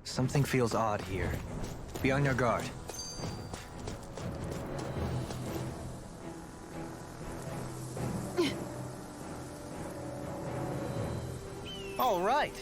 Something feels odd here. Be on your guard. All right.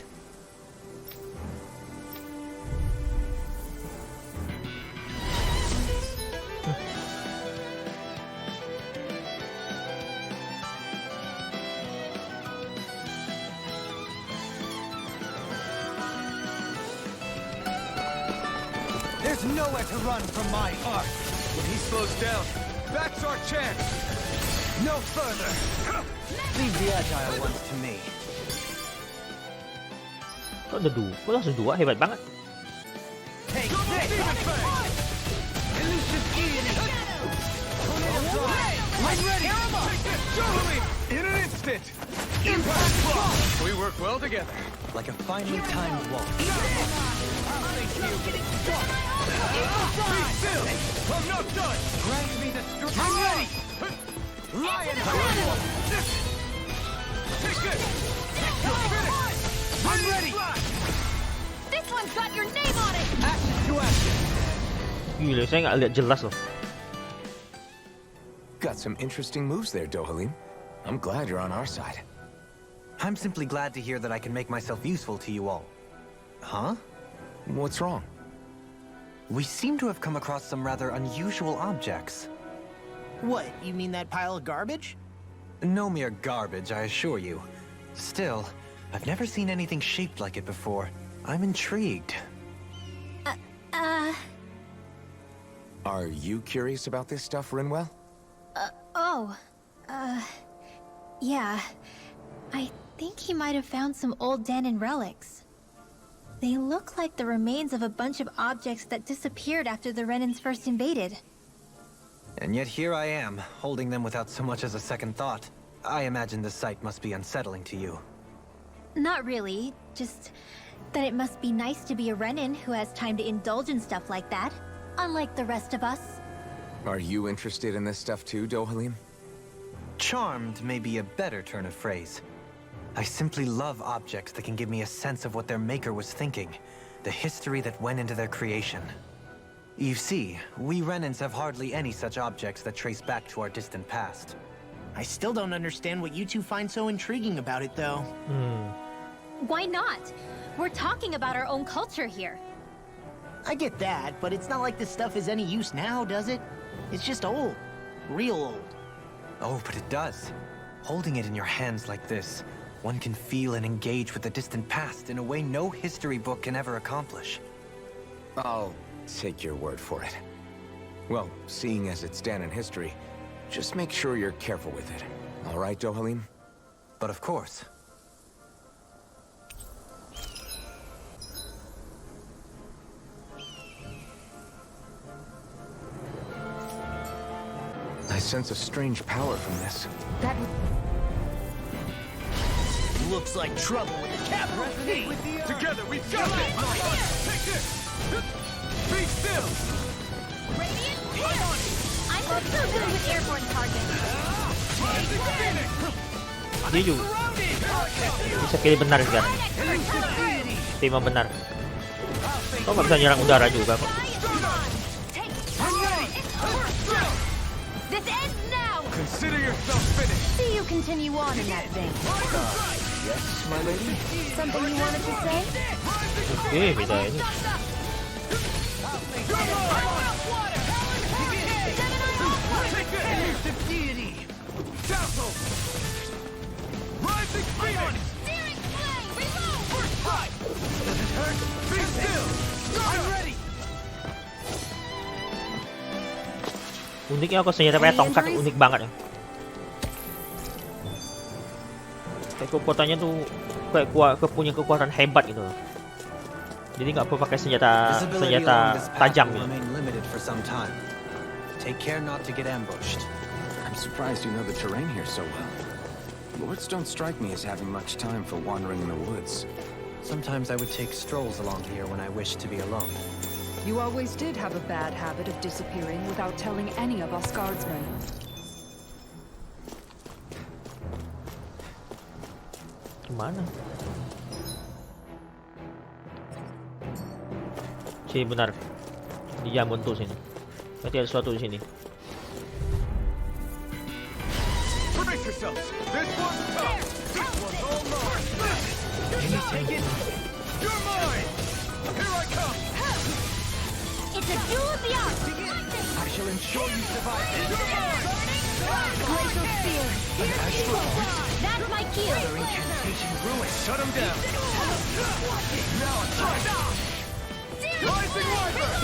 There's nowhere to run from my art. When he slows down, that's our chance. No further. Leave the agile ones to me. Kok ada dua? Kok langsung dua? Hebat banget. Take this. Elusive deity. I'm ready. In an instant. We work well together. Like a finely timed waltz. Be still. I'm not done. Grant me the strength. I'm ready. Lion. Take this. I'm ready. This one's got your name on it! Action to action. Gila, saya nggak lihat jelas loh. Got some interesting moves there, Dohalim. I'm glad you're on our side. I'm simply glad to hear that I can make myself useful to you all. Huh? What's wrong? We seem to have come across some rather unusual objects. What, you mean that pile of garbage? No mere garbage, I assure you. Still, I've never seen anything shaped like it before. I'm intrigued. Are you curious about this stuff, Rinwell? Yeah. I think he might have found some old Danon relics. They look like the remains of a bunch of objects that disappeared after the Renans first invaded. And yet here I am, holding them without so much as a second thought. I imagine the sight must be unsettling to you. Not really, just that it must be nice to be a Renan who has time to indulge in stuff like that, unlike the rest of us. Are you interested in this stuff too, Dohalim? Charmed may be a better turn of phrase. I simply love objects that can give me a sense of what their maker was thinking, the history that went into their creation. You see, we Renans have hardly any such objects that trace back to our distant past. I still don't understand what you two find so intriguing about it, though. Why not? We're talking about our own culture here. I get that, but it's not like this stuff is any use now, does it? It's just old. Real old. Oh, but it does. Holding it in your hands like this, one can feel and engage with the distant past in a way no history book can ever accomplish. I'll take your word for it. Well, seeing as it's Danon history, just make sure you're careful with it. All right, Dohalim? But of course. I sense a strange power from this. That Looks like trouble with a capital T. Together, we've got this. Take this. Be still. Radiant Pria! I'm also good with airborne targets. Dia juga bisa pilih benar sekarang. Tema benar. Kok nggak bisa nyerang udara juga kok? This ends now! Consider yourself finished. See you continue on in that vein. Yes, my lady? Something you wanted to say? Oke, beda ini. Rising Phoenix. Steering flame! Reload! First strike. Doesn't hurt. Be still. I'm ready. Uniknya kok senjata kayak tongkat unik banget ya. Kayak kekuatannya tuh kayak punya kekuatan hebat gitu loh. Jadi nggak perlu pakai senjata tajam ya. Take care not to get ambushed. I'm surprised you know the terrain here so well. Lords don't strike me as having much time for wandering in the woods. Sometimes I would take strolls along here when I wished to be alone. You always did have a bad habit of disappearing without telling any of us guardsmen. Kemana? Si benar. Dia buntu sini. Berarti ada sesuatu di sini. Brace yourselves. This one's tough. This one's all mine. Can you take it? You're mine. Here I come. It's a duel of the arts! I shall ensure you survive this. You're mine. Glacial Spear! Here's evil! That's my cue! Incantation ruin. Shut him down. Now it's time. Rising Wyvern.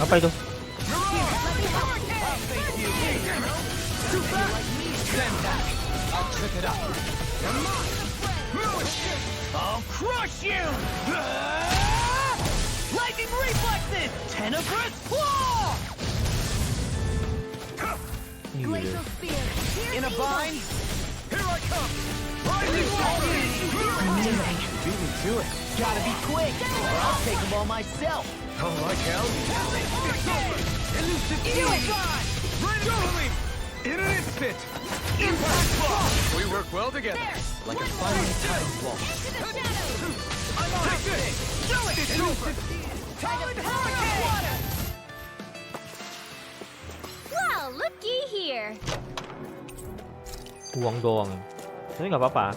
Apa itu? Too fast. Stand back. I'll trip it up. Come on. I'll crush you. Lightning reflexes. Tenebrous claw. Glacial Spear! Here's In a evil! bind. Here I come. Rising Wyvern. Beat me to it. Gotta be quick, or I'll take them all myself. Oh, like hell. It's over. Elusive Fiend. Ready in an instant. Impact block. We work well together. Like a finely timed wall. Take this. Do it. It's over. Talon Hurricane. Well, looky here! Uang doang. Tapi nggak apa-apa.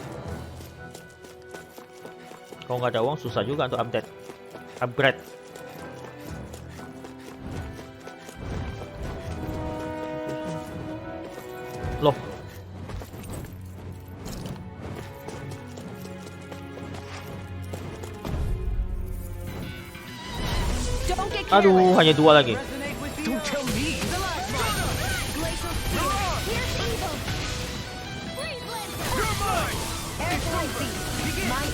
Kalau nggak ada uang susah juga untuk upgrade. Loh. Don't get Aduh, careless! hanya 2 lagi. Don't tell me. Glacial Spear! Here's evil! Freeze Lancer! You're mine. Air Spicy! My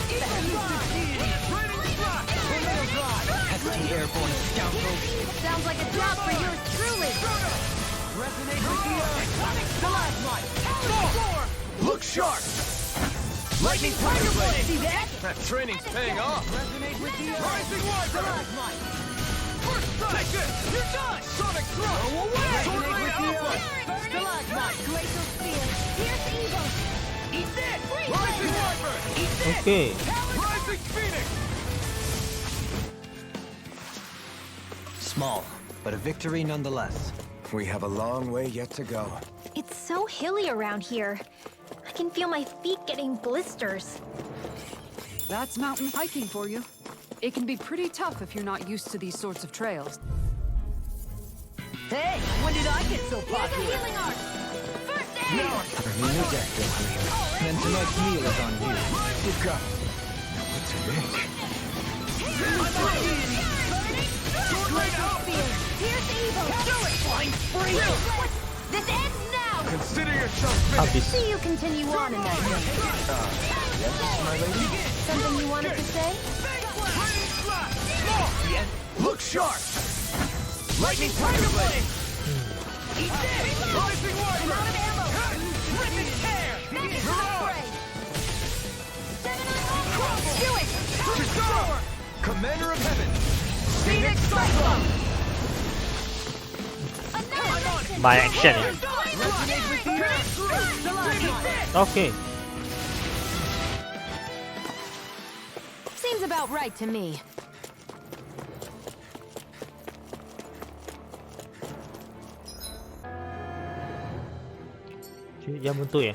Pesky airborne scoundrel. Sounds like a job for yours truly! Resonate with the Look sharp. Lightning Tiger Blade. See that? That training's paying off. Resonate with the Rising Wyvern. First strike. Take it. You're done. Sonic Thrust. Go away. Sword Lane Alpha. Glacial Spear! Here's evil! Eat this. Rising Wyvern. Eat this. Oke. Rising Phoenix. Small, but a victory nonetheless. We have a long way yet to go. It's so hilly around here. I can feel my feet getting blisters. That's mountain hiking for you. It can be pretty tough if you're not used to these sorts of trails. Hey, when did I get so Here's a popular? healing art! First aid! New deck building. And tonight's meal is on you. Jika. What's it make? Glacial Spear! Here's evil! Do it. Flying free. This ends now! Consider yourself finished. Habis. See you continue on in that way. Yes, my lady? Something you wanted to say? Lightning Slash. Small. Look sharp. Lightning Tiger Blade. Eat this. Rising I'm Wyvern. out of ammo! Rip and tear. Back into the fray! 7 on Do it! Restore. Commander of Heaven. Phoenix Cyclone! Annihilation! My action ya. Oke. Seems about right to me. Dia buntu ya.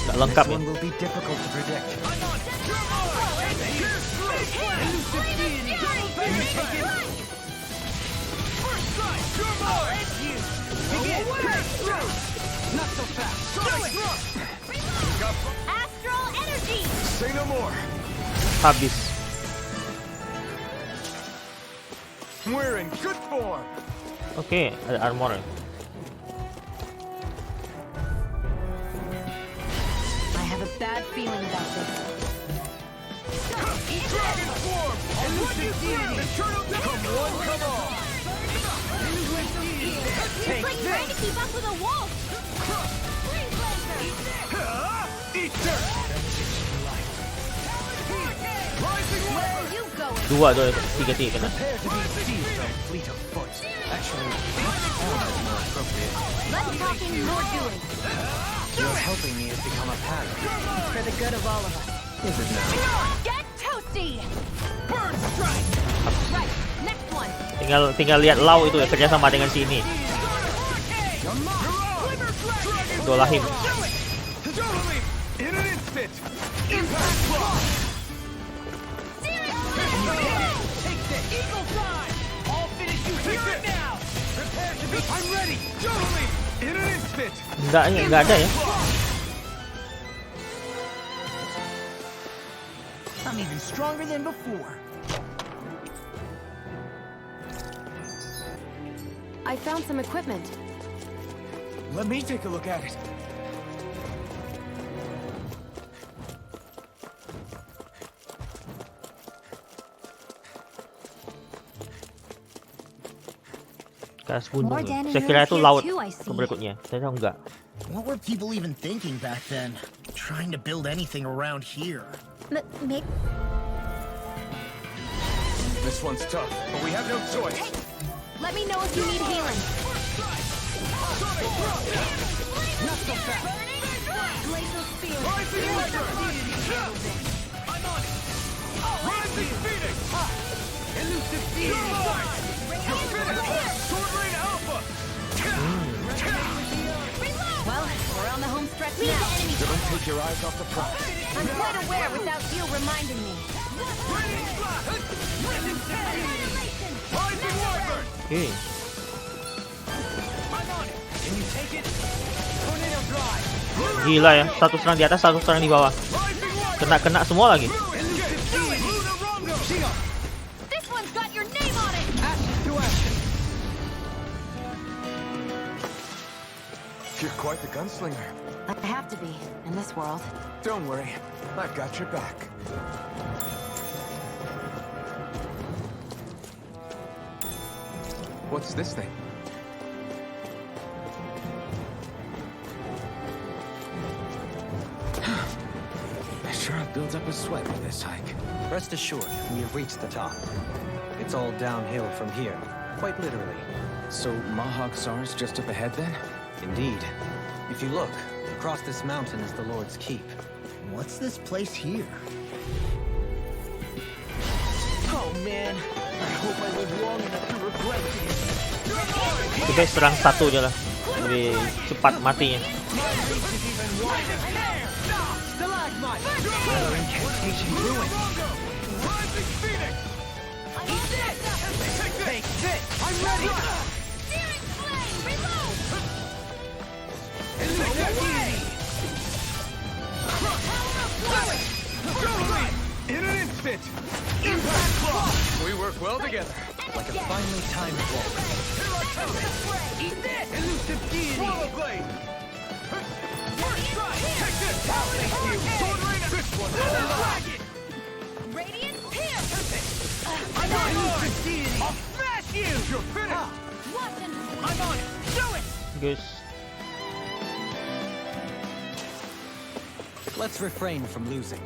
Nggak lengkap This ya. one will be difficult to predict. Not so fast. Sonic Thrust. Astral Energy! Say no more. Habis. We're in good form. Oke, ada armor ya. I have a bad feeling about this. Dragon form. Elusive Fiend. Come one, come all. It's like trying to keep up with a wolf! Eat dirt. Rising Dua tuh, tiga kena. Prepare to be seized by a fleet of foot. Actually, that's more appropriate. Less talking, more doing. Your helping me has become a pattern. It's for the good of all of us. Is it now? Get toasty! Bird strike! Right, next one. Tinggal lihat Lau itu ya, kerjasama dengan si ini. Dolahim. Totally! In an instant! Impact block! Take this! Eagle fly! I'll finish you here and now! Prepare to be... I'm ready! Totally! In an instant! Enggak ada ya. I'm even stronger than before. I found some equipment. Let me take a look at it. Kas gunung. More Dan and Saya kira Rose itu here laut too, I see. berikutnya. Ternyata enggak. What were people even thinking back then? Trying to build anything around here. Make This one's tough, but we have no choice. Let me know if you need healing. Not so fast. Glacial spear. Rising Weapon! I'm on it! Rising Phoenix! Elusive Phoenix! You're finished! Sword Rain Alpha! Well, we're on the home stretch now. Don't take your eyes off the prize. I'm quite aware without you reminding me. Rising Wyvern! Oke. I'm on it! Can you take it? Tornado Drive! Gila ya, satu serang di atas, satu serang di bawah. Rising Wyvern! Kena semua lagi. Elusive Phoenix! Luna Rongo! This one's got your name on it! Ashes to ashes! You're quite the gunslinger. I have to be, in this world. Don't worry, I've got your back. What's this thing? I sure have built up a sweat with this hike. Rest assured, we have reached the top. It's all downhill from here, quite literally. So Mahawk Sar's just up ahead then? Indeed. If you look, across this mountain is the Lord's Keep. What's this place here? Oh man, I hope I live long enough to regret this. Kita serang satu aja lah. Lebih cepat matinya. Stalagmite! Another incantation ruined! Rising Phoenix! Eat this! Take this! I'm ready! In an instant! Impact block! We work well together. Like a finely timed walk. Here I come! Eat this! Elusive deity! Swallow blade! First strike! Take this! Thank you! Sword Rain! This one! Dragon! Radiant Pierce! I'm on elusive deity! I'll smash you! You're finished! Watch and I'm on it! Do it! Guys. Let's refrain from losing.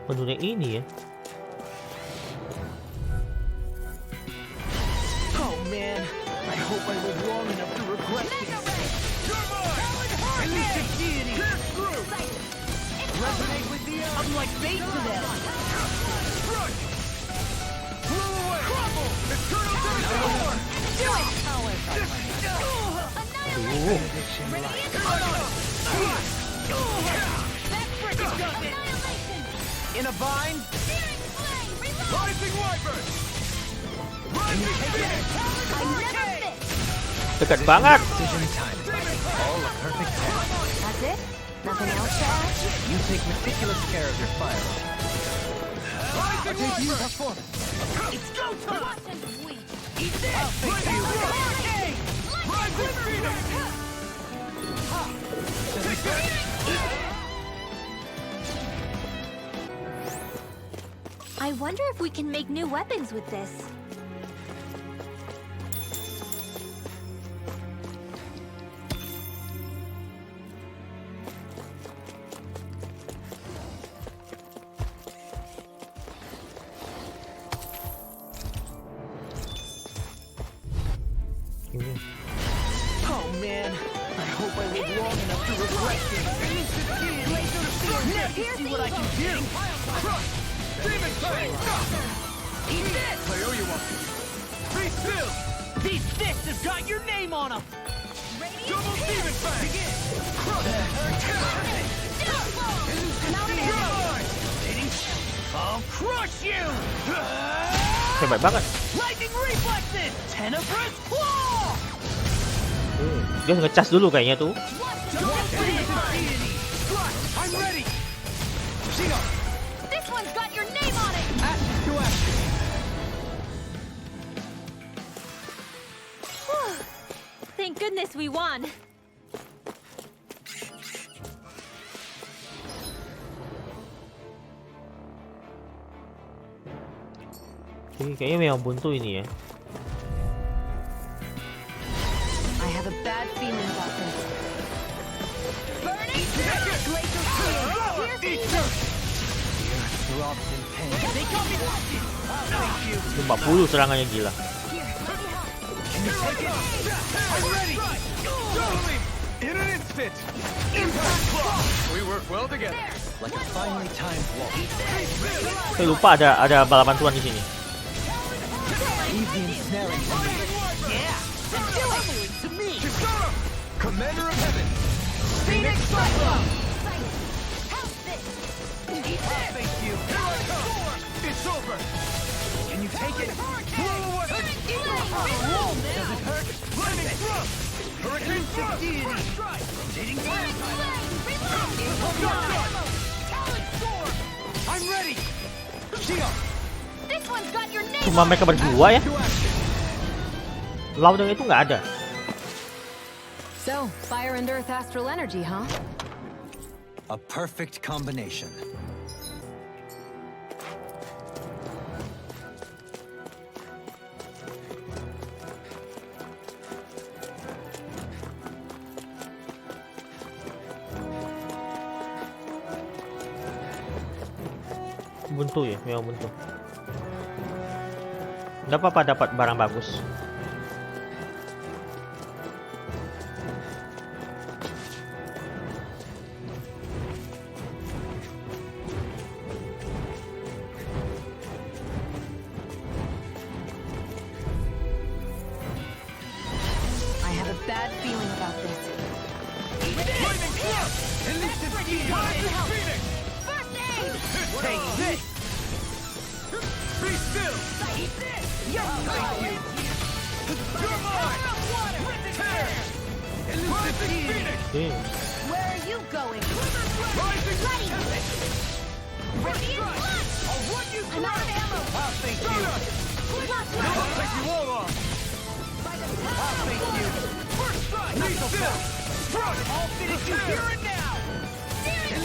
Pendunia ini ya. Oh man, I hope I live long enough to regret this. You're mine! Elusive deity! Pierce through! Resonate with the earth! I'm like bait to them! Strike! Blow away! Crumble! Eternal Dinosaur! do it! In a bind? Rising Wyvern! Rising Phoenix! Dekat banget. Decision time. All a perfect path. That's it? Nothing else to add? You take meticulous care of your fire. Rising Wyvern! It's go time! Watch and sweet. Eat this! Rising Hurricane! Rising I wonder if we can make new weapons with this. Oh man, I hope I live long enough to regret this. Now you see what I can do. Demon Flame! Eat this! I owe you one. Be still! These fists have got your name on them. Double Demon Flame! Begin! I'll crush you! Hebat banget. Lightning reflexes! Tenebrous claw! Dia ngecas dulu kayaknya tuh. I'm ready! This one's got your name on it! Action to action! Thank goodness we won. Kayaknya memang buntu ini ya. I have a bad feeling about this. Burning glacial shield! Throbs in pain. They got me watching! Thank you! 40 serangannya gila. I'm ready! Totally! In an instant! Impact Claw! We work well together. Like a finely timed walk. Saya lupa ada bala bantuan di sini. Easy ensnaring. Yeah! Do it! To me! Kisara! Commander of Heaven! Phoenix Cyclone! Thank you! Here I come! It's over! Can you take it? Blow away! Does it hurt? Lightning Thrust! Hurricane Thrust! First strike! Rotating fire! I'm ready! Sion! This one's got your name Cuma on it! mereka berdua ya. To action! Lawannya itu nggak ada. So, fire and earth astral energy, huh? A perfect combination. Buntu ya, memang buntu. Nggak apa-apa dapat barang bagus. I have a bad feeling about this. Lightning Thrust! Elusive Sion! Phoenix! First aid! Take this! Be still! Eat this! Thank you! You're mine! Tear! Elusive Phoenix! Oke. Where are you going? Rising Ready! Radiant Blood! I'll run you I'm through! out of ammo! I'll thank you! I'll take you all on! I'll thank you! First strike! Be still! Thrust! I'll finish you here and now!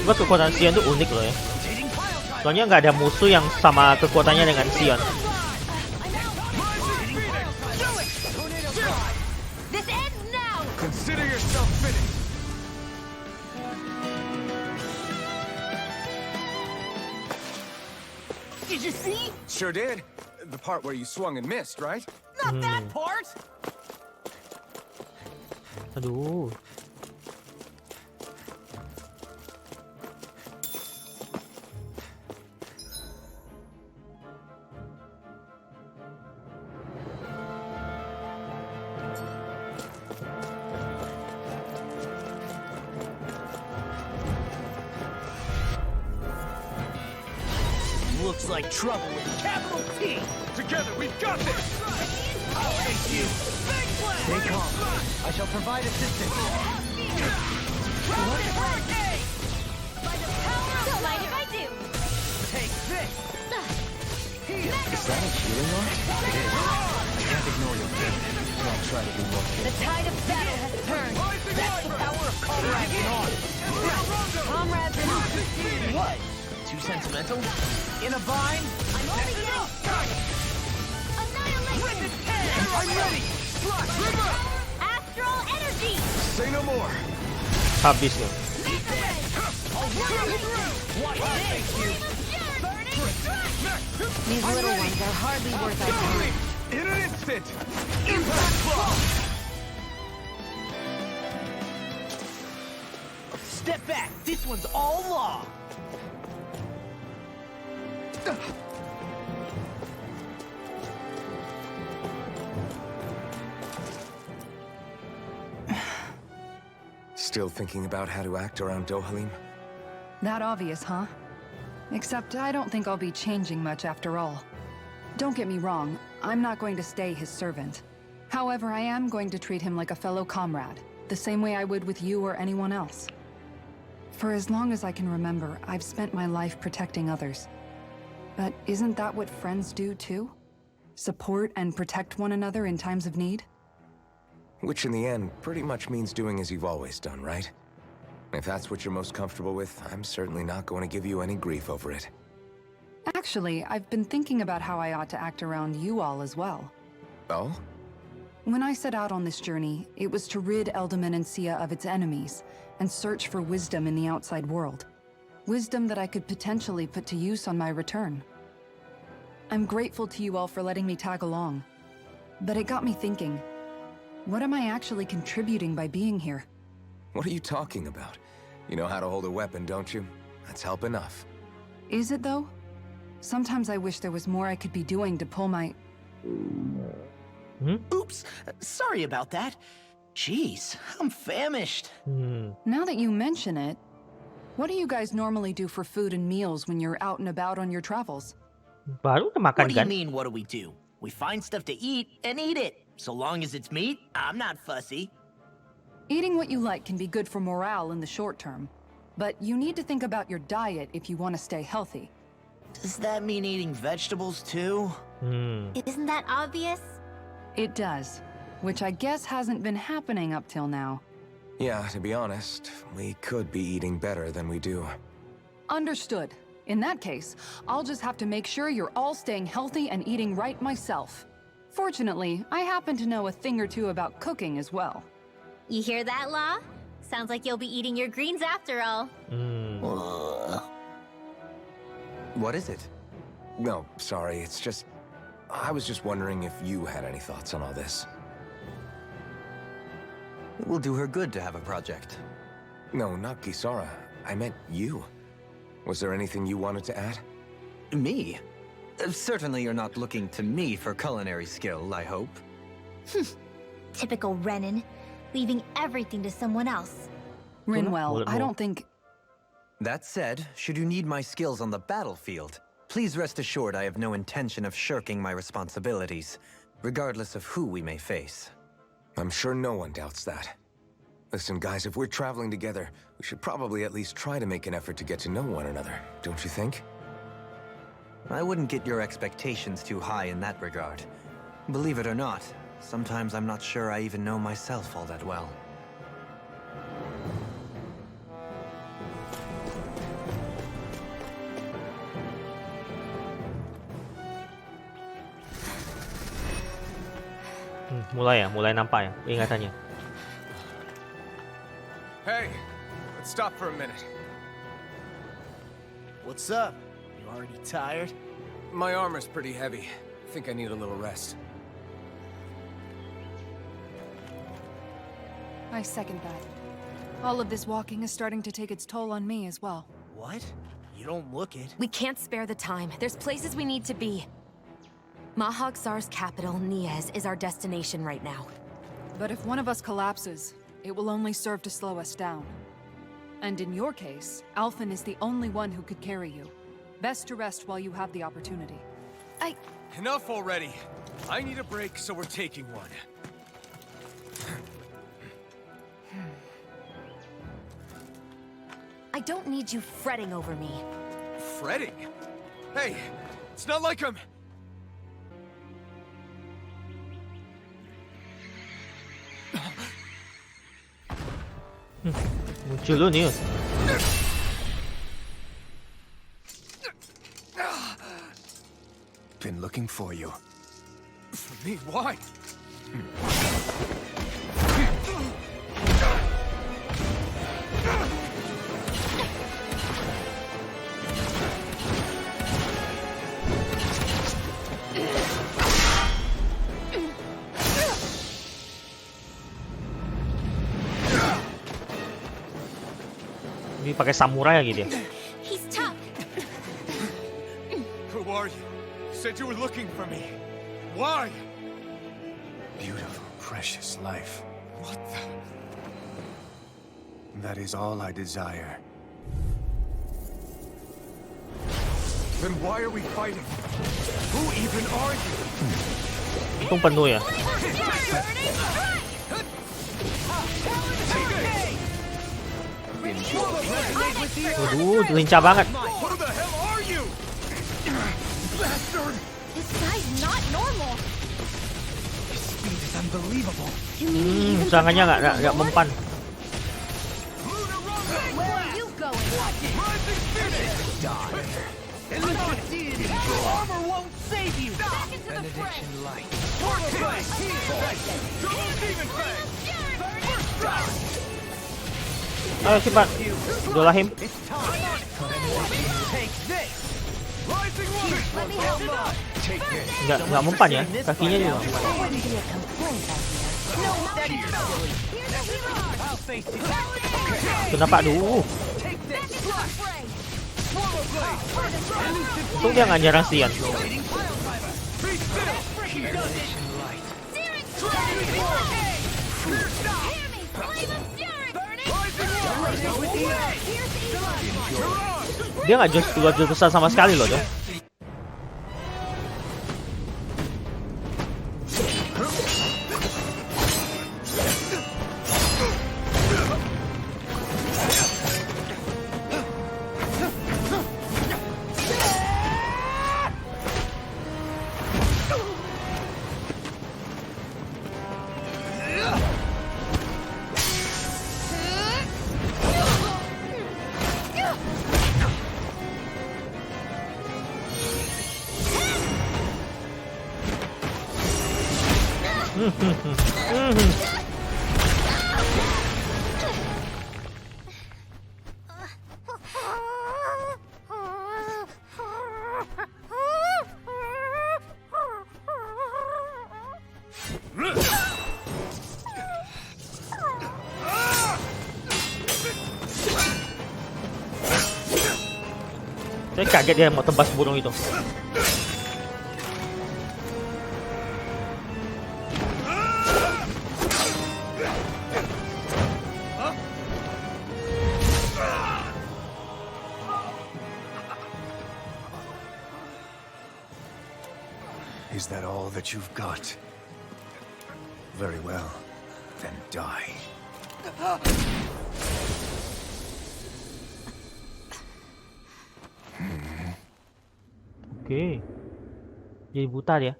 Coba kekuatan Sion tuh unik loh ya. Soalnya nggak ada musuh yang sama kekuatannya dengan Sion. This ends now! Consider yourself finished! Did you see? Sure did. The part where you swung and missed, right? Not that part! Aduh. Looks like trouble with a capital T! Together, we've got this! I'll take you! Big blast! Stay calm. I shall provide assistance. Rapid hurricane! Don't mind if I do! Take this! Is that a healing art? It is. I can't ignore your pain. I'll try to be more The careful. tide of battle has turned! That's the power of comrades and arms! Comrades in arms. What? Too sentimental? In a bind? I'm only getting started. Annihilation. I'm ready! Astral energy. Say no more! Habis loh. These little ones are hardly worth our time. In an instant! Impact blow! Step back. This one's all law. Still thinking about how to act around Dohalim? That obvious, huh? Except I don't think I'll be changing much after all. Don't get me wrong, I'm not going to stay his servant. However, I am going to treat him like a fellow comrade, the same way I would with you or anyone else. For as long as I can remember, I've spent my life protecting others. But isn't that what friends do too? Support and protect one another in times of need? Which in the end pretty much means doing as you've always done, right? If that's what you're most comfortable with, I'm certainly not going to give you any grief over it. Actually, I've been thinking about how I ought to act around you all as well. Oh? When I set out on this journey, it was to rid Eldaman and Sia of its enemies, and search for wisdom in the outside world. Wisdom that I could potentially put to use on my return. I'm grateful to you all for letting me tag along. But it got me thinking, what am I actually contributing by being here? What are you talking about? You know how to hold a weapon, don't you? That's help enough. Is it though? Sometimes I wish there was more I could be doing to pull my... Oops. Sorry about that. Jeez, I'm famished. Now that you mention it, what do you guys normally do for food and meals when you're out and about on your travels? Baru udah makan What do you kan? mean, what do we do? We find stuff to eat and eat it. So long as it's meat, I'm not fussy. Eating what you like can be good for morale in the short term, but you need to think about your diet if you want to stay healthy. Does that mean eating vegetables too? Isn't that obvious? It does, which I guess hasn't been happening up till now. Yeah, to be honest, we could be eating better than we do. Understood. In that case, I'll just have to make sure you're all staying healthy and eating right myself. Fortunately, I happen to know a thing or two about cooking as well. You hear that, Law? Sounds like you'll be eating your greens after all. What is it? No, sorry, it's just... I was just wondering if you had any thoughts on all this. It will do her good to have a project. No, not Gisara. I meant you. Was there anything you wanted to add? Me? Certainly you're not looking to me for culinary skill, I hope. Typical Renan, leaving everything to someone else. Rinwell, I don't think... That said, should you need my skills on the battlefield, please rest assured I have no intention of shirking my responsibilities, regardless of who we may face. I'm sure no one doubts that. Listen, guys, if we're traveling together, we should probably at least try to make an effort to get to know one another, don't you think? I wouldn't get your expectations too high in that regard. Believe it or not, sometimes I'm not sure I even know myself all that well. Mulai nampak ya ingatannya. Hey, let's stop for a minute. What's up? You already tired? My armor's pretty heavy. I think I need a little rest. I second that. All of this walking is starting to take its toll on me as well. What? You don't look it. We can't spare the time. There's places we need to be. Mahag Sar's capital, Niez, is our destination right now. But if one of us collapses, it will only serve to slow us down. And in your case, Alphen is the only one who could carry you. Best to rest while you have the opportunity. Enough already. I need a break, so we're taking one. I don't need you fretting over me. Fretting? Hey, it's not like I'm... Muncul lu nih. Been looking for you. For me, why? Ini pakai samurai lagi dia. He's tough. Who are you? Said you were looking for me. Why? Beautiful, precious life. What the? That is all I desire. Then why are we fighting? Who even are you? Untung penuh ya. Waduh, lincah banget. Who the hell are you? Bastard! This guy's not normal. His speed is unbelievable. Serangannya nggak mempan. Where are you going? Rising finish! Your armor won't save you! Back into the fray. light. Demon Fang! Ayo cepat, dolahim. Take this! Rising Wind! Let me help. Nggak mempan ya, kakinya juga. There wouldn't be a complaint, I hear. No, steady, silly. Here's a hero. I'll face you. Kenapa? Aduh, Take this! Back into the fray. Swallow Blade! untung dia nggak nyerang Sion. Be still! Annihilation light. Searing flame. Hear me, flame of fury. Burning. Here's Eva. Dia nggak jurus besar sama sekali loh dia. Saya kaget dia mau tebas burung itu. Is that all that you've got? Very well. Then die. Oke. Jadi buta dia.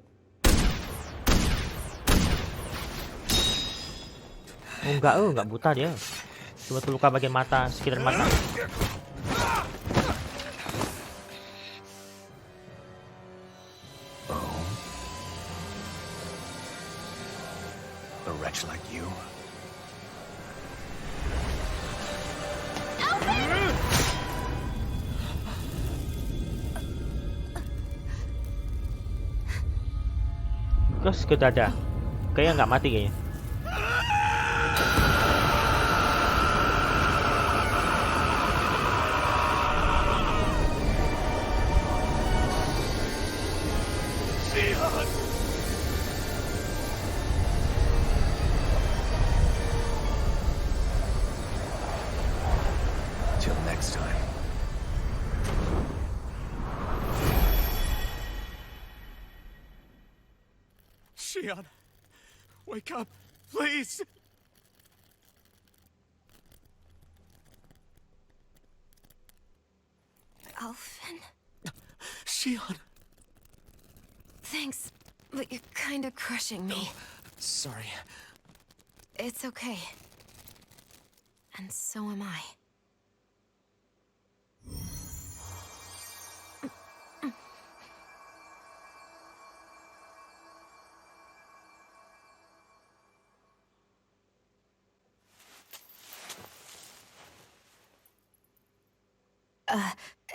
Oh enggak buta dia. Cuma terluka bagian mata, sekitar mata. A wretch like you? Terus ke dada. Kayaknya nggak mati kayaknya. Till next time. Sion, wake up, please! Alphen? Sion! Thanks, but you're kinda crushing me. Sorry. It's okay. And so am I.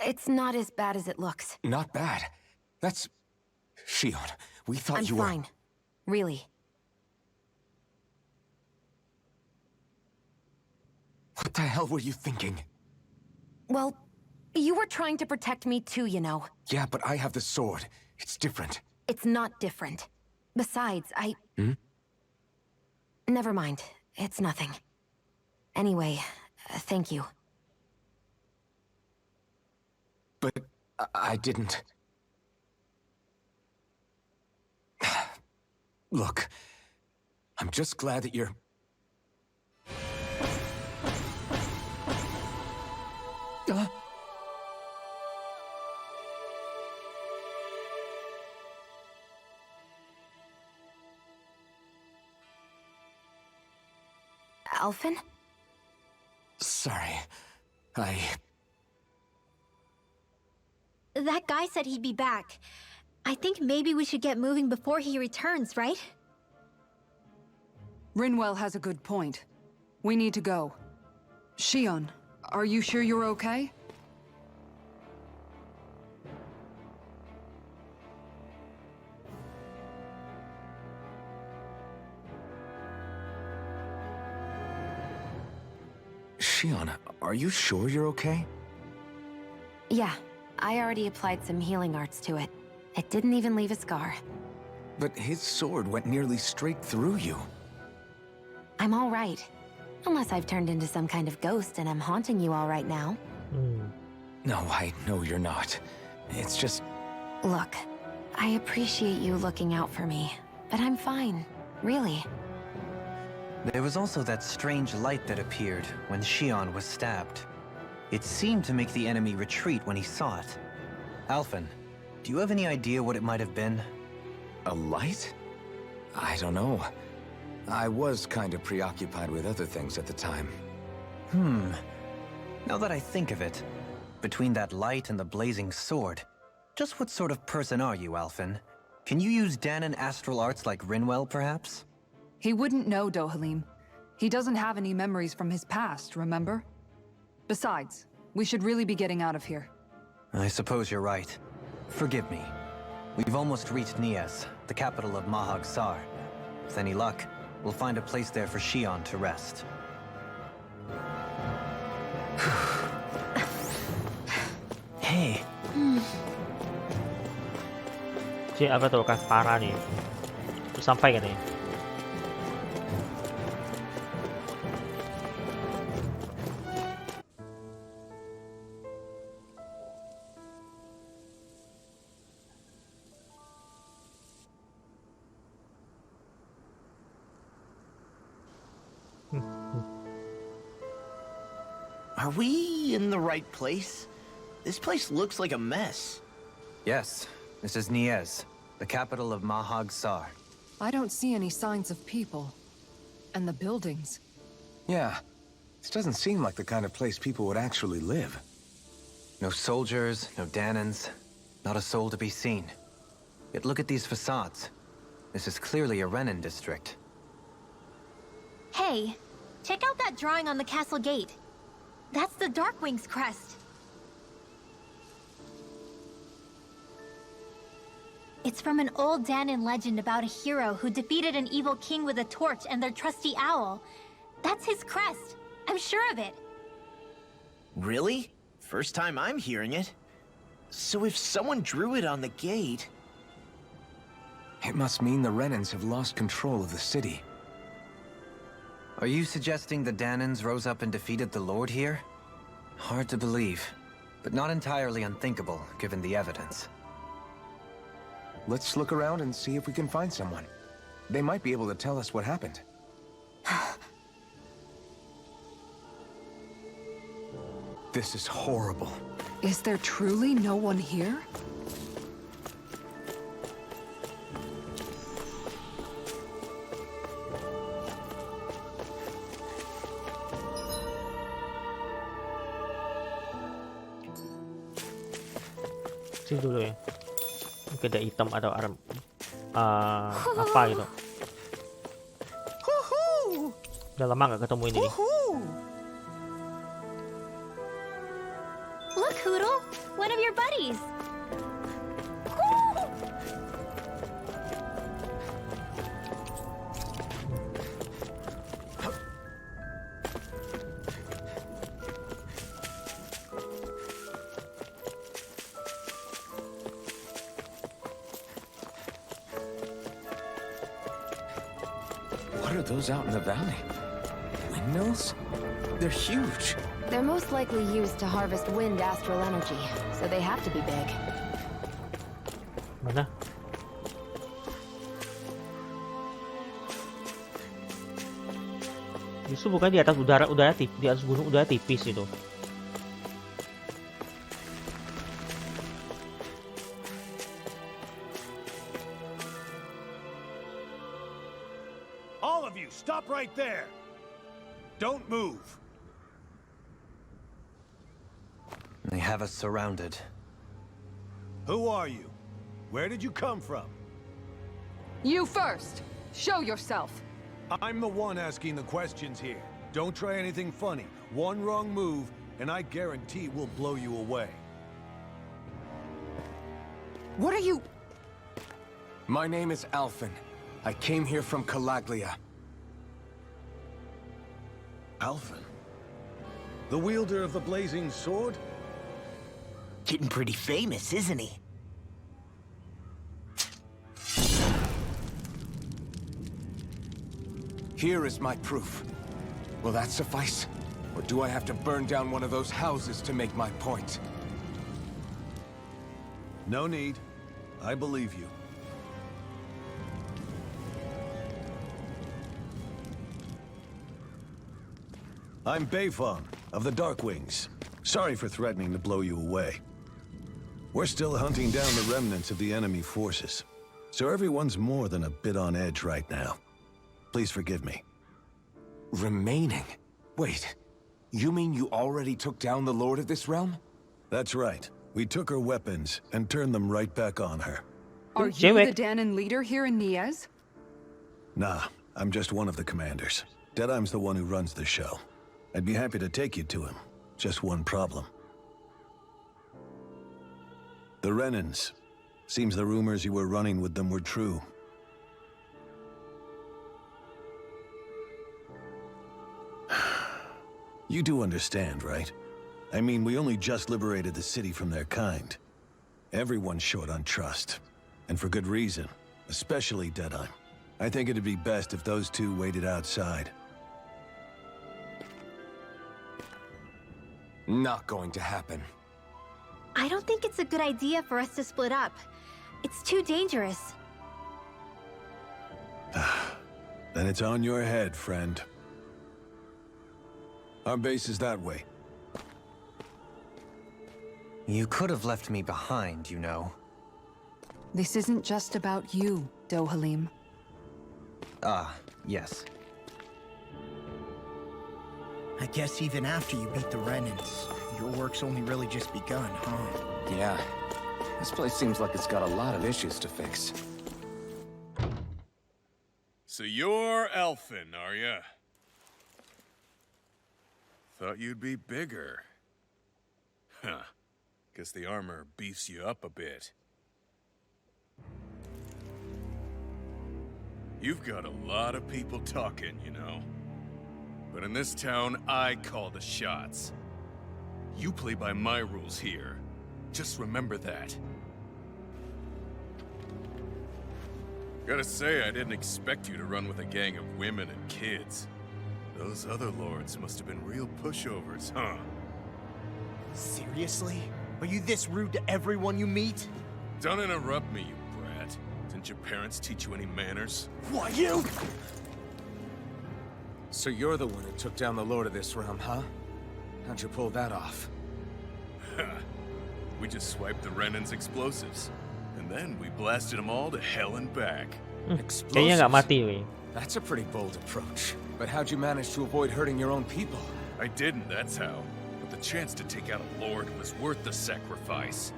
It's not as bad as it looks. Not bad. That's... Sion, we thought I'm you were... fine. Really. What the hell were you thinking? Well, you were trying to protect me too, you know. Yeah, but I have the sword. It's different. It's not different. Besides, Never mind. It's nothing. Anyway, thank you. But I didn't... Look, I'm just glad that you're... Alphen? Sorry. That guy said he'd be back. I think maybe we should get moving before he returns, right? Rinwell has a good point. We need to go. Sion, are you sure you're okay? Sion, are you sure you're okay? Yeah, I already applied some healing arts to it. It didn't even leave a scar. But his sword went nearly straight through you. I'm all right. Unless I've turned into some kind of ghost and I'm haunting you all right now. No, I know you're not. It's just... Look, I appreciate you looking out for me, but I'm fine. Really. There was also that strange light that appeared when Sion was stabbed. It seemed to make the enemy retreat when he saw it. Alphen, do you have any idea what it might have been? A light? I don't know. I was kind of preoccupied with other things at the time. Now that I think of it, between that light and the blazing sword, just what sort of person are you, Alphen? Can you use Danon astral arts like Rinwell, perhaps? He wouldn't know, Dohalim. He doesn't have any memories from his past, remember? Besides, we should really be getting out of here. I suppose you're right. Forgive me. We've almost reached Nies, the capital of Mahag Sar. With any luck, we'll find a place there for Sion to rest. Hey. Si apa tuh kan parah nih. Sampai kan nih. Are we in the right place? This place looks like a mess. Yes, this is Nies, the capital of Mahag Sar. I don't see any signs of people. And the buildings. Yeah, this doesn't seem like the kind of place people would actually live. No soldiers, no Danons, not a soul to be seen. Yet look at these facades. This is clearly a Renin district. Hey, check out that drawing on the castle gate. That's the Darkwing's crest. It's from an old Danon legend about a hero who defeated an evil king with a torch and their trusty owl. That's his crest. I'm sure of it. Really? First time I'm hearing it. So if someone drew it on the gate... It must mean the Renins have lost control of the city. Are you suggesting the Danons rose up and defeated the Lord here? Hard to believe, but not entirely unthinkable, given the evidence. Let's look around and see if we can find someone. They might be able to tell us what happened. This is horrible. Is there truly no one here? Sini dulu ya. Mungkin ada hitam atau apa gitu. Udah lama nggak ketemu ini. Look, Poodle? One of your buddies. What are those out in the valley? Windmills? They're huge. They're most likely used to harvest wind astral energy, so they have to be big. Mana? Justru bukan di atas udara di atas gunung udara tipis itu. All of you, stop right there. Don't move. They have us surrounded. Who are you? Where did you come from? You first! Show yourself! I'm the one asking the questions here. Don't try anything funny. One wrong move, and I guarantee we'll blow you away. What are you... My name is Alphen. I came here from Calaglia. Alphen? The wielder of the blazing sword? Getting pretty famous, isn't he? Here is my proof. Will that suffice? Or do I have to burn down one of those houses to make my point? No need. I believe you. I'm Beifong, of the Darkwings. Sorry for threatening to blow you away. We're still hunting down the remnants of the enemy forces, so everyone's more than a bit on edge right now. Please forgive me. Remaining? Wait, you mean you already took down the Lord of this realm? That's right. We took her weapons and turned them right back on her. Are you the Danon leader here in Niez? Nah, I'm just one of the commanders. Deadheim's the one who runs the show. I'd be happy to take you to him. Just one problem. The Renans. Seems the rumors you were running with them were true. You do understand, right? I mean, we only just liberated the city from their kind. Everyone's short on trust. And for good reason. Especially Deadheim. I think it'd be best if those two waited outside. Not going to happen. I don't think it's a good idea for us to split up. It's too dangerous. Then it's on your head, friend. Our base is that way. You could have left me behind, you know. This isn't just about you, Dohalim. Ah, yes. I guess even after you beat the Renans, your work's only really just begun, huh? Yeah. This place seems like it's got a lot of issues to fix. So you're Alphen, are ya? Thought you'd be bigger. Huh. Guess the armor beefs you up a bit. You've got a lot of people talking, you know. But in this town, I call the shots. You play by my rules here. Just remember that. Gotta say, I didn't expect you to run with a gang of women and kids. Those other lords must have been real pushovers, huh? Seriously? Are you this rude to everyone you meet? Don't interrupt me, you brat. Didn't your parents teach you any manners? What, you? So you're the one who took down the Lord of this realm, huh? How'd you pull that off? We just swiped the Renan's explosives. And then we blasted them all to hell and back. Kayaknya nggak mati, weh. That's a pretty bold approach. But how'd you manage to avoid hurting your own people? I didn't, that's how. But the chance to take out a lord was worth the sacrifice.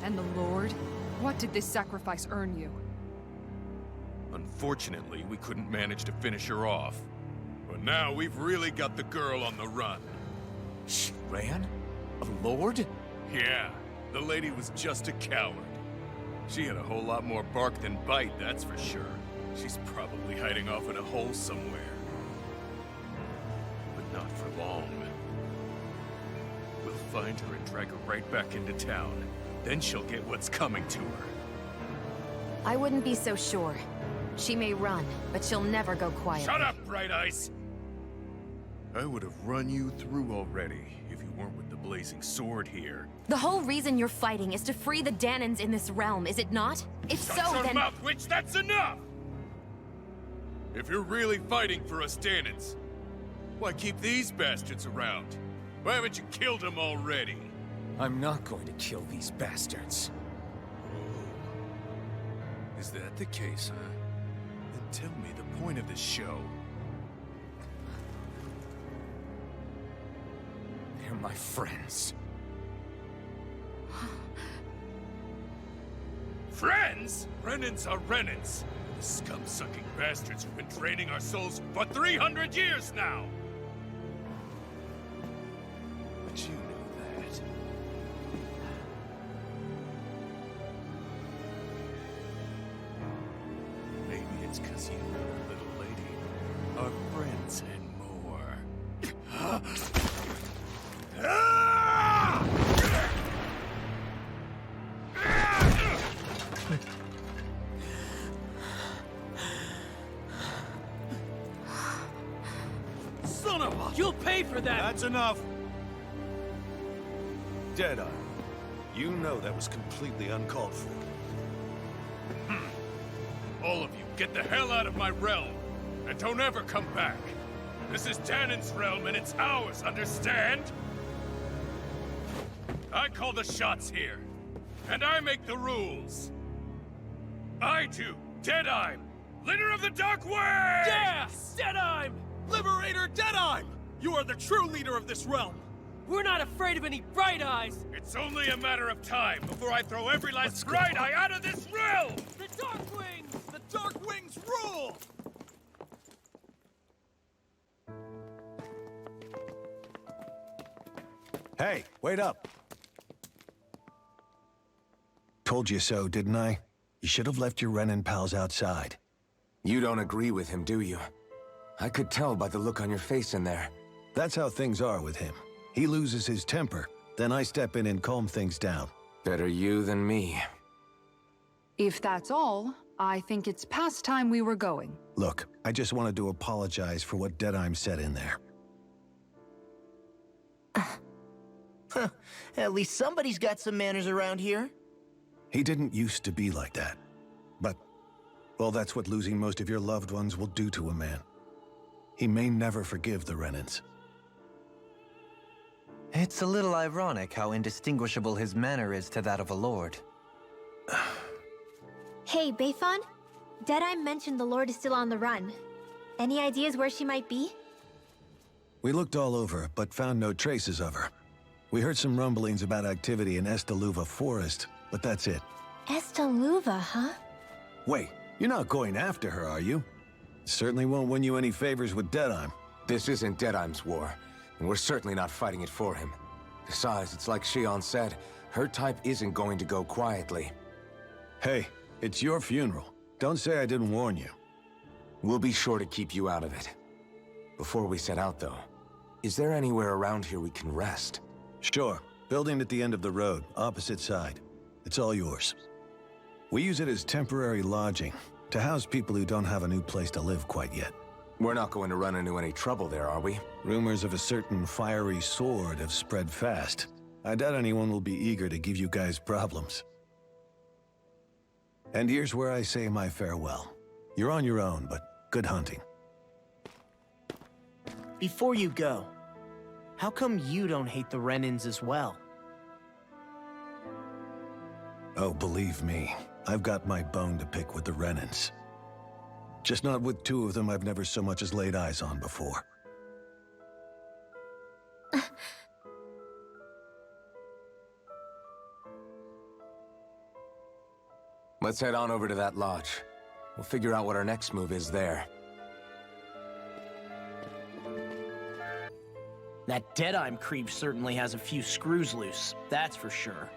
And the Lord? What did this sacrifice earn you? Unfortunately, we couldn't manage to finish her off. But now we've really got the girl on the run. Shh, ran? A lord? Yeah, the lady was just a coward. She had a whole lot more bark than bite, that's for sure. She's probably hiding off in a hole somewhere. But not for long. We'll find her and drag her right back into town. Then she'll get what's coming to her. I wouldn't be so sure. She may run, but she'll never go quiet. Shut up, Bright Eyes! I would have run you through already if you weren't with the blazing sword here. The whole reason you're fighting is to free the Danons in this realm, is it not? If Shut so, your then... mouth, witch! That's enough! If you're really fighting for us Danons, why keep these bastards around? Why haven't you killed them already? I'm not going to kill these bastards. Oh. Is that the case, huh? Then tell me the point of this show. They're my friends. Friends? Renans are Renans. The scum-sucking bastards who've been draining our souls for 300 years now! But you know that. Maybe it's because you, little lady, are friends and more. Son of a... You'll pay for that! That's enough! Deadeye, you know that was completely uncalled for. All of you, get the hell out of my realm! And don't ever come back! This is Danon's realm and it's ours, understand? I call the shots here. And I make the rules. I do, Deadeye, leader of the Dark Wings! Yeah! Deadeye! Liberator Deadeye! You are the true leader of this realm! We're not afraid of any Bright Eyes! It's only a matter of time before I throw every last Bright Eye out of this realm! The Dark Wings! The Dark Wings rule! Hey, wait up! Told you so, didn't I? You should have left your Renin pals outside. You don't agree with him, do you? I could tell by the look on your face in there. That's how things are with him. He loses his temper, then I step in and calm things down. Better you than me. If that's all, I think it's past time we were going. Look, I just wanted to apologize for what Deadeye said in there. At least somebody's got some manners around here. He didn't used to be like that. But, well, that's what losing most of your loved ones will do to a man. He may never forgive the Renins. It's a little ironic how indistinguishable his manner is to that of a lord. Hey, Bayfon? Deadeye mentioned the Lord is still on the run. Any ideas where she might be? We looked all over, but found no traces of her. We heard some rumblings about activity in Estaluva Forest, but that's it. Estaluva, huh? Wait, you're not going after her, are you? Certainly won't win you any favors with Deadeye. This isn't Deadeye's war, and we're certainly not fighting it for him. Besides, it's like Sion said, her type isn't going to go quietly. Hey, it's your funeral. Don't say I didn't warn you. We'll be sure to keep you out of it. Before we set out, though, is there anywhere around here we can rest? Sure. Building at the end of the road, opposite side. It's all yours. We use it as temporary lodging, to house people who don't have a new place to live quite yet. We're not going to run into any trouble there, are we? Rumors of a certain fiery sword have spread fast. I doubt anyone will be eager to give you guys problems. And here's where I say my farewell. You're on your own, but good hunting. Before you go, how come you don't hate the Renins as well? Oh, believe me, I've got my bone to pick with the Renins. Just not with two of them I've never so much as laid eyes on before. Let's head on over to that lodge. We'll figure out what our next move is there. That Deadeye creep certainly has a few screws loose, that's for sure.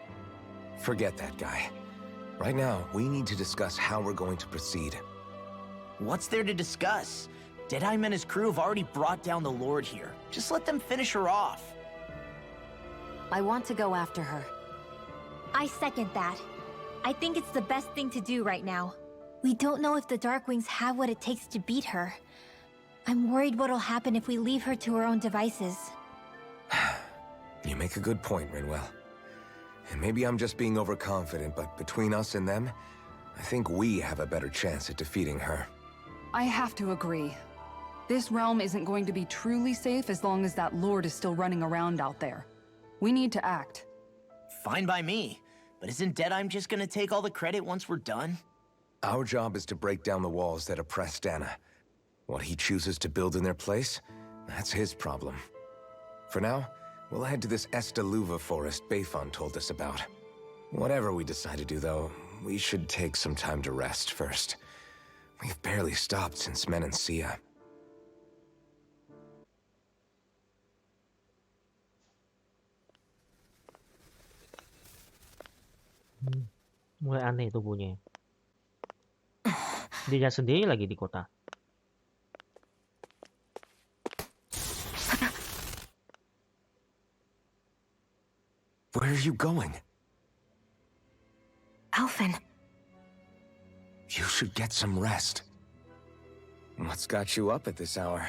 Forget that guy. Right now, we need to discuss how we're going to proceed. What's there to discuss? Deadeye and his crew have already brought down the Lord here. Just let them finish her off. I want to go after her. I second that. I think it's the best thing to do right now. We don't know if the Darkwings have what it takes to beat her. I'm worried what'll happen if we leave her to her own devices. You make a good point, Rinwell. And maybe I'm just being overconfident, but between us and them, I think we have a better chance at defeating her. I have to agree. This realm isn't going to be truly safe as long as that Lord is still running around out there. We need to act. Fine by me. But isn't Deadeye just gonna take all the credit once we're done? Our job is to break down the walls that oppress Dana. What he chooses to build in their place, that's his problem. For now, we'll head to this Estaluva forest Bayfon told us about. Whatever we decide to do, though, we should take some time to rest first. We've barely stopped since Menancia. Mulai aneh tubuhnya. Dia sendiri lagi di kota. Where are you going? Alphen. You should get some rest. What's got you up at this hour?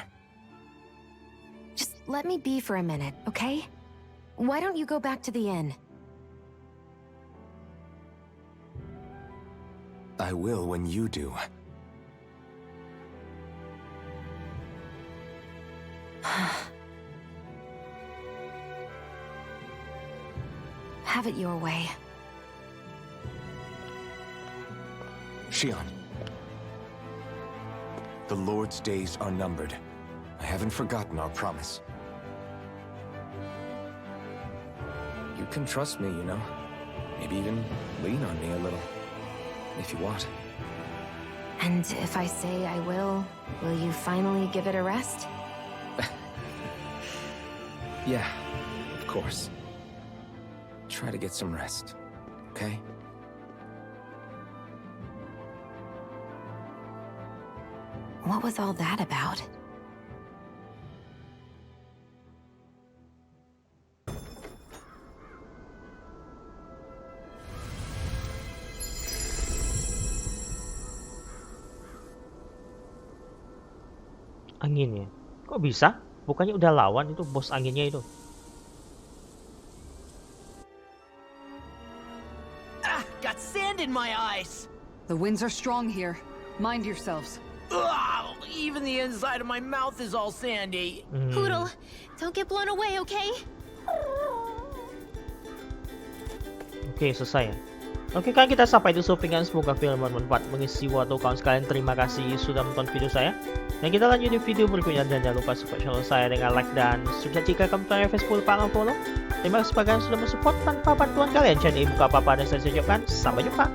Just let me be for a minute, okay? Why don't you go back to the inn? I will when you do. Have it your way. Sion. The Lord's days are numbered. I haven't forgotten our promise. You can trust me, you know. Maybe even lean on me a little. If you want. And if I say I will you finally give it a rest? Yeah, of course. Try to get some rest, okay? What was all that about? Anginnya. Kok bisa? Bukannya udah lawan itu bos anginnya itu. Ah, got sand in my eyes. The winds are strong here. Mind yourselves. Ugh, even the inside of my mouth is all sandy. Poodle, don't get blown away, okay? Oke, selesai ya. Oke, kan kita sampai di shoppingan. Semoga film bermanfaat mengisi waktu kawan sekalian. Terima kasih sudah menonton video saya. Dan kita lanjut di video berikutnya. Dan jangan lupa support channel saya dengan like dan subscribe jika kamu tonton Facebook lupa follow. Terima kasih bagi yang sudah mensupport. Tanpa bantuan kalian, channel ini buka apa-apa dan saya ucapkan sampai jumpa.